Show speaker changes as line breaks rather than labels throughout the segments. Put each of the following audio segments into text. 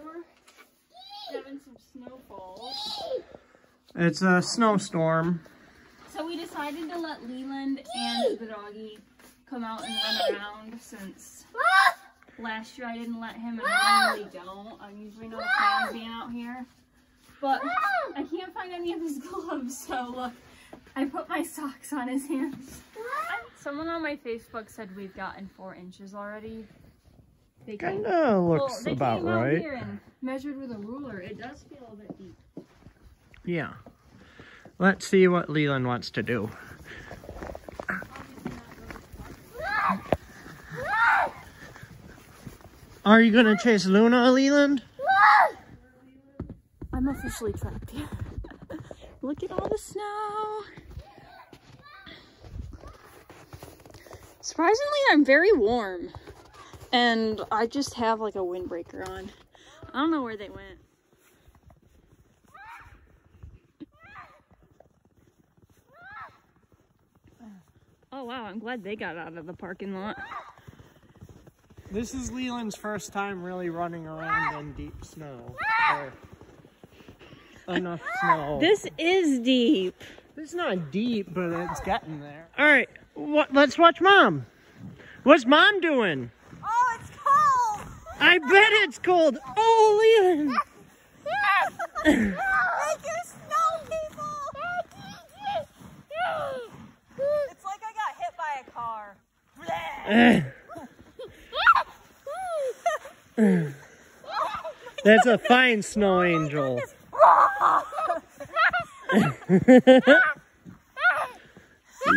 we're having some snowfalls.
It's a snowstorm.
So we decided to let Leland and the doggy come out and run around since last year I didn't let him, and I normally don't. I'm usually not a fan of being out here. But I can't find any of his gloves, so look, I put my socks on his hands. Someone on my Facebook said we've gotten 4 inches already.
Kinda looks about right.
They came out here and measured with a ruler. It does feel a bit deep.
Yeah. Let's see what Leland wants to do. Are you gonna chase Luna, Leland?
I'm officially trapped here. Look at all the snow. Surprisingly, I'm very warm. And I just have like a windbreaker on. I don't know where they went. Oh wow, I'm glad they got out of the parking lot.
This is Leland's first time really running around in deep snow. Or enough snow.
This is deep.
It's not deep, but it's getting there. All right, let's watch Mom. What's Mom doing?
Oh, it's cold.
I bet it's cold. Oh, Leland.
Make your snow, people. It's like I got hit by a car.
That's a fine snow angel.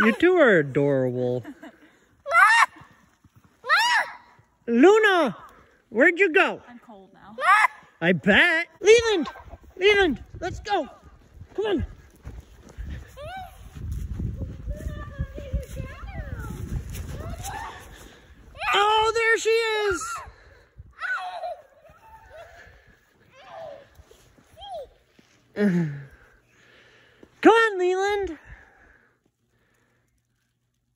You two are adorable. Luna, where'd you go?
I'm cold now.
I bet. Leland, let's go. Come on. Oh, there she is. Come on, Leland.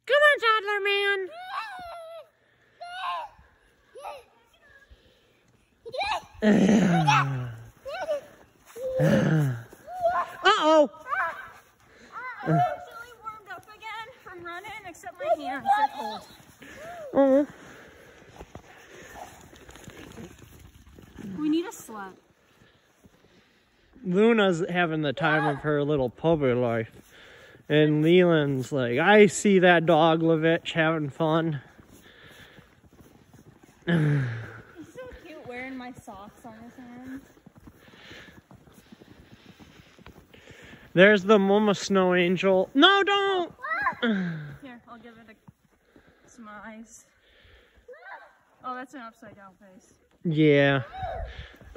Come on, toddler man. Uh-oh.
I'm actually warmed up again from running, except my hands are cold.
Oh.
We need a sled.
Luna's having the time of her little puppy life. And Leland's like, I see that dog, Levitch, having fun.
He's so cute wearing my socks on his hands.
There's the Mama Snow Angel. No, don't!
Here, I'll give it some eyes. Oh, that's an upside down face.
Yeah.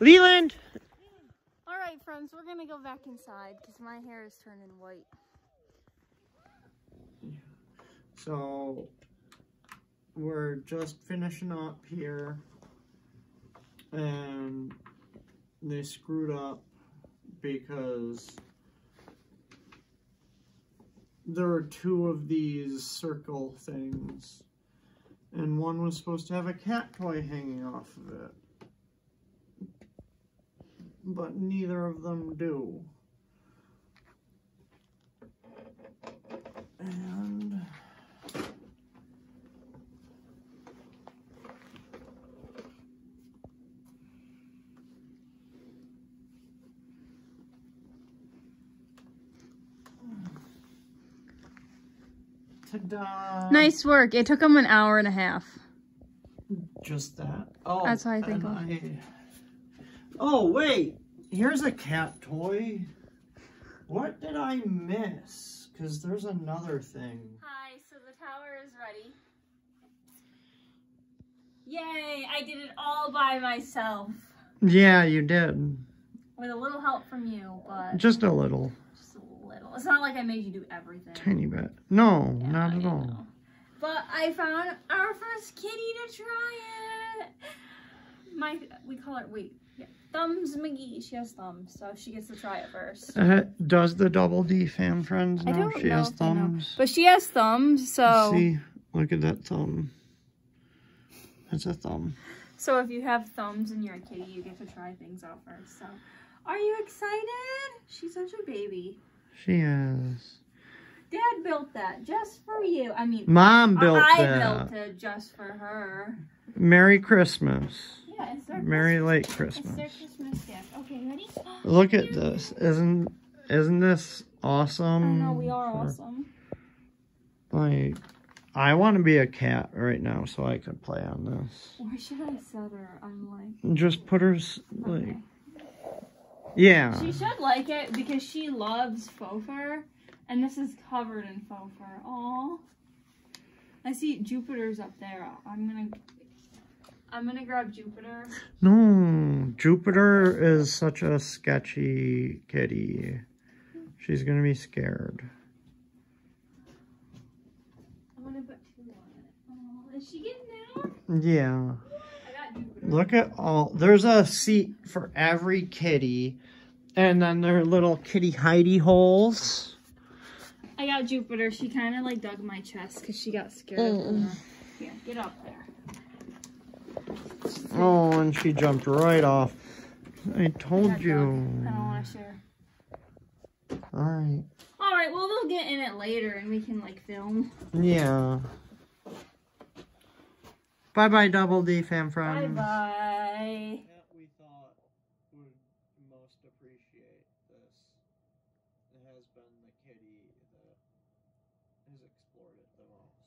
Leland!
Alright, friends, we're gonna go back inside because my hair is turning white.
So, we're just finishing up here. And they screwed up because there were 2 of these circle things. And one was supposed to have a cat toy hanging off of it. But neither of them do. And ta-da!
Nice work. It took him an hour and a half.
Just that? Oh,
that's what I think of.
Oh, wait! Here's a cat toy. What did I miss? Because there's another thing.
Hi, so the tower is ready. Yay! I did it all by myself.
Yeah, you did.
With a little help from you, but...
Just a little.
Just a little. It's not like I made you do everything.
Tiny bit. No,
yeah,
not at all.
Know. But I found our first kitty to try it. We call her, Thumbs McGee. She has thumbs, so she gets to try it first.
Does the Double D fan friends know
I don't
she
know
has
if they know.
thumbs?
But she has thumbs, so...
See, look at that thumb. That's a thumb.
So if you have thumbs in your kitty, you get to try things out first. So, are you excited? She's such a baby.
She is.
Dad built that just for you. I mean,
Mom built
I
that.
built it just for her.
Merry Christmas.
Yeah, it's their
Merry late
It's
Christmas.
their Christmas gift. Okay, ready?
Look at this. Isn't this awesome?
I know, we are awesome.
Like, I want to be a cat right now so I can play on this.
Where should I set her? I'm like...
Just put her, like...
Okay.
Yeah.
She should like it because she loves faux fur. And this is covered in faux fur. Aww. I see Jupiter's up there. I'm gonna grab Jupiter.
No, Jupiter is such a sketchy kitty. She's gonna be scared.
I'm gonna put 2 on it. Is she getting down?
Yeah.
I got Jupiter.
Look at all. There's a seat for every kitty. And then there are little kitty hidey holes.
I got Jupiter. She kind of like dug my chest because she got scared. Here, get up there.
Oh, and she jumped right off. I told you.
I don't want to share.
Alright.
Alright, well, we'll get in it later and we can like film.
Yeah. Bye-bye, Double D fan friends.
Bye-bye.
That we thought would most appreciate this has been the kitty that has explored it the most.